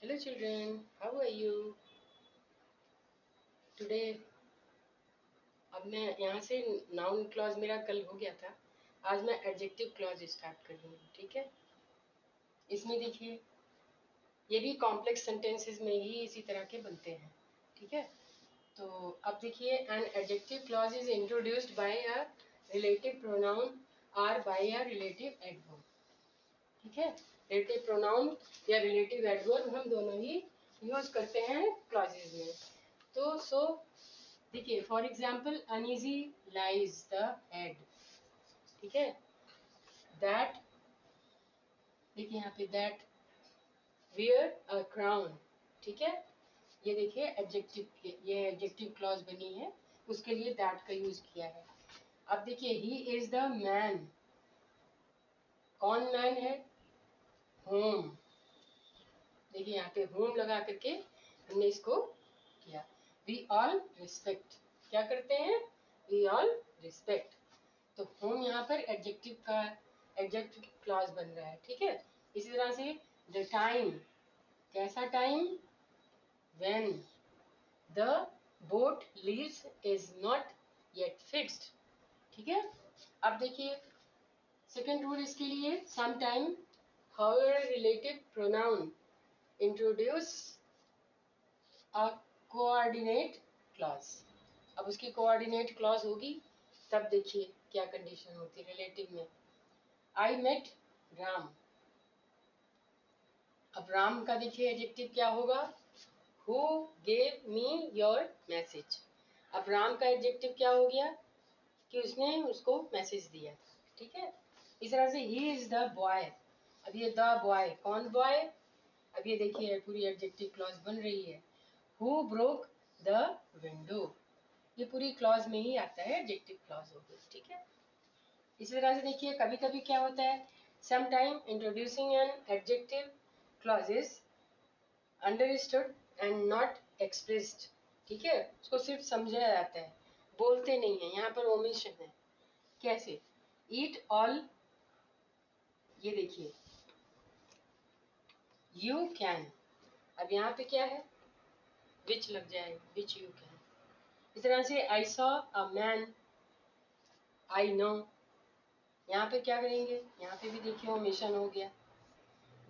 Hello children, how are you? Today अब मैं यहाँ से नाउन क्लॉज मेरा कल हो गया था। आज मैं एडजेक्टिव क्लॉज स्टार्ट कर रही हूँ। ठीक है, इसमें देखिए ये भी कॉम्प्लेक्स सेंटेंसेस में ही इसी तरह के बनते हैं। ठीक है, तो अब देखिए an adjective clause is introduced by a relative pronoun or by a relative adverb. ठीक है, रिलेटिव प्रोनाउन या रिलेटिव एडवर्ब हम दोनों ही यूज करते हैं क्लॉजेज में। तो देखिए for example uneasy lies the head. ठीक है, दैट, देखिए यहाँ पे दैट वियर अ क्राउन। ठीक है, ये देखिए एडजेक्टिव, ये एडजेक्टिव क्लॉज बनी है, उसके लिए दैट का यूज किया है। अब देखिए ही इज द मैन, कौन मैन है? होम। देखिए यहाँ पे होम लगा करके हमने इसको किया। वी ऑल रिस्पेक्ट, क्या करते हैं? We all respect. तो होम यहाँ पर एडजेक्टिव का एडजेक्टिव क्लॉज बन रहा है। ठीक है, इसी तरह से द टाइम, कैसा time? When the boat leaves is not yet fixed. ठीक है, अब देखिए सेकेंड रूल इसके लिए, some time however relative pronoun introduce a coordinate clause. अब उसकी कोऑर्डिनेट क्लॉज होगी तब देखिए क्या कंडीशन होती है रिलेटिव में। I met Ram. अब राम का देखिए एडजेक्टिव क्या होगा? Who gave me your message. अब राम का एडजेक्टिव क्या हो गया कि उसने उसको मैसेज दिया था। ठीक है, इस तरह से ही इज द बॉय। अब ये द बॉय, कौन बॉय? अब ये देखिए पूरी एडजेक्टिव क्लॉज बन रही है। हु ब्रोक द विंडो, ये पूरी क्लॉज में ही आता है, एडजेक्टिव क्लॉज हो गई। ठीक है, इसी तरह से देखिए कभी कभी क्या होता है, some time introducing an adjective clause is understood and not expressed. ठीक है, उसको सिर्फ समझा जाता है, बोलते नहीं है। यहाँ पर ओमिशन है। कैसे? ईट ऑल, ये देखिए यू कैन। अब यहाँ पे क्या है? विच लग जाएगा, विच यू कैन। इस तरह से I saw a man, I know. यहाँ पे क्या करेंगे? यहाँ पे भी देखिए ओमिशन हो गया,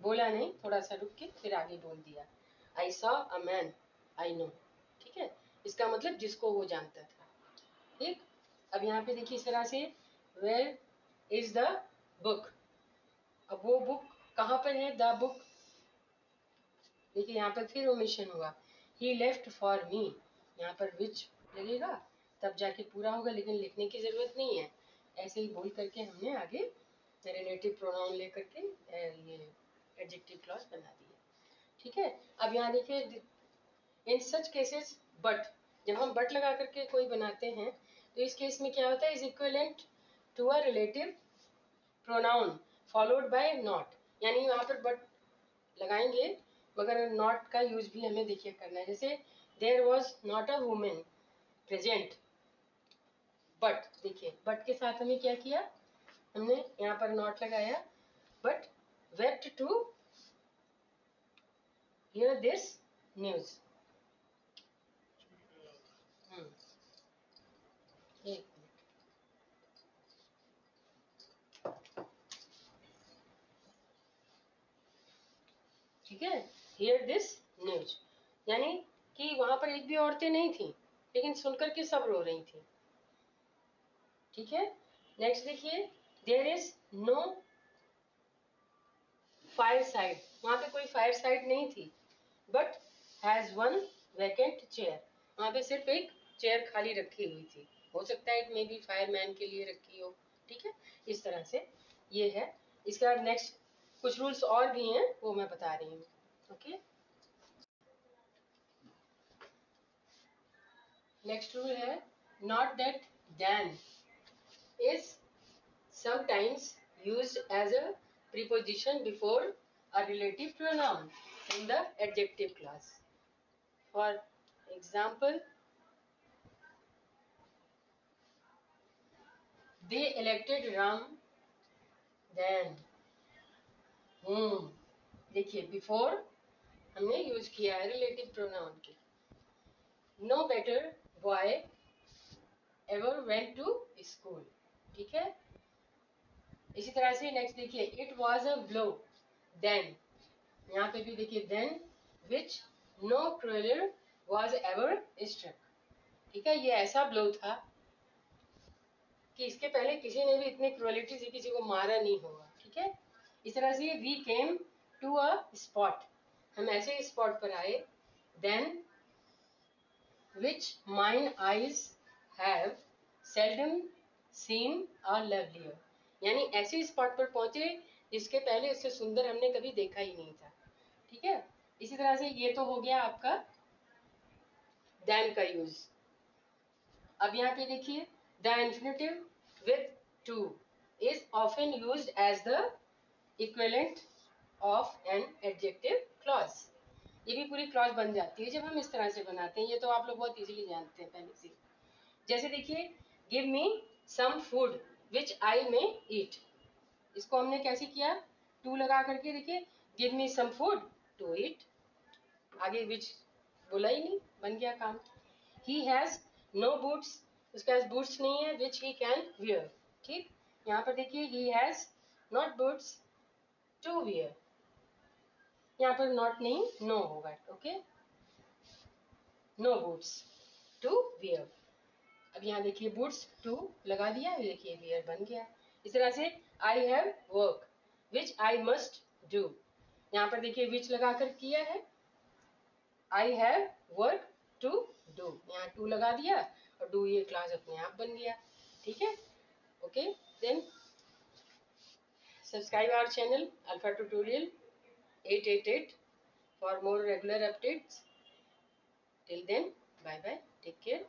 बोला नहीं, थोड़ा सा रुक के फिर आगे बोल दिया। I saw a man, I know. ठीक है, इसका मतलब जिसको वो जानता था। ठीक, अब यहाँ पे देखिए इस तरह से वेयर इज द बुक। अब वो बुक कहाँ पर है? The book. देखिए यहाँ पर फिर ओमिशन हुआ, ही लेफ्ट फॉर मी। यहाँ पर विच लगेगा तब जाके पूरा होगा, लेकिन लिखने की जरूरत नहीं है, ऐसे ही बोल करके हमने आगे रिलेटिव प्रोनाउन लेकर के ये एडजेक्टिव क्लॉज बना दिया। ठीक है, अब यहाँ देखिए इन सच केसेस बट, जब हम बट लगा करके कोई बनाते हैं तो इस केस में क्या होता है? Is equivalent to a relative pronoun followed by not. यानी वहां पर बट लगाएंगे मगर नॉट का यूज भी हमें देखिए करना है। जैसे there was not a women present, but देखिए बट के साथ हमें क्या किया? हमने यहाँ पर नॉट लगाया, but wait to hear this news. एक मिनट, ठीक है, हियर दिस न्यूज, यानी कि वहां पर एक भी औरतें नहीं थी, लेकिन सुनकर के सब रो रही थी। ठीक है, नेक्स्ट देखिए there is no fire side. वहां पे कोई फायर साइड नहीं थी, but has one vacant chair. वहां पे सिर्फ एक चेयर खाली रखी हुई थी, हो सकता है मे बी फायरमैन के लिए रखी हो। ठीक है, इस तरह से ये है। इसके बाद नेक्स्ट कुछ रूल्स और भी हैं, वो मैं बता रही हूँ। ओके, नेक्स्ट रूल है not that then is sometimes used as a preposition before a relative pronoun in the adjective clause. For example, they elected Ram then whom। देखिए बिफोर हमने यूज किया है रिलेटिव प्रोनाउन के। No better boy ever went to school, ठीक है। इसी तरह से नेक्स्ट देखिए, it was a blow then, यहाँ पे भी देखिए then which no crueler was ever struck, ठीक है। ये ऐसा ब्लो था कि इसके पहले किसी ने भी इतनी क्रूएलिटी से किसी को मारा नहीं होगा, ठीक है। इस तरह से we came to a spot, हम ऐसे स्पॉट पर आए, then which mine eyes have seldom seen a lovelier, यानी ऐसे स्पॉट पर पहुंचे जिसके पहले इससे सुंदर हमने कभी देखा ही नहीं था, ठीक है। इसी तरह से ये तो हो गया आपका देन का यूज। अब यहाँ पे देखिए, the infinitive with to is often used as the equivalent of an adjective clause. ये भी पूरी क्लॉज बन जाती है जब हम इस तरह से बनाते हैं, ये तो आप लोग बहुत इजीली जानते हैं पहले से। जैसे देखिए, give me some food which आई मे ईट, इसको हमने कैसे किया, टू लगा करके, देखिए give me some food to eat, आगे विच बोला ही नहीं, बन गया काम। ही हैज नो बूट्स, उसके पास बूट्स नहीं है, विच ही कैन वियर, ठीक। यहाँ पर देखिए he has not boots to wear, यहाँ पर नॉट नहीं नो होगा, okay, no boots to wear. अब यहाँ देखिए बूट्स टू लगा दिया, देखिए वियर बन गया। इस तरह से I have work which I must do, यहाँ पर देखिए विच लगा कर किया है, I have work to do, यहाँ टू लगा दिया और डू ये क्लास अपने आप बन गया, ठीक है। Okay, then subscribe our channel alpha tutorial 888 for more regular updates. Till then, bye bye, take care.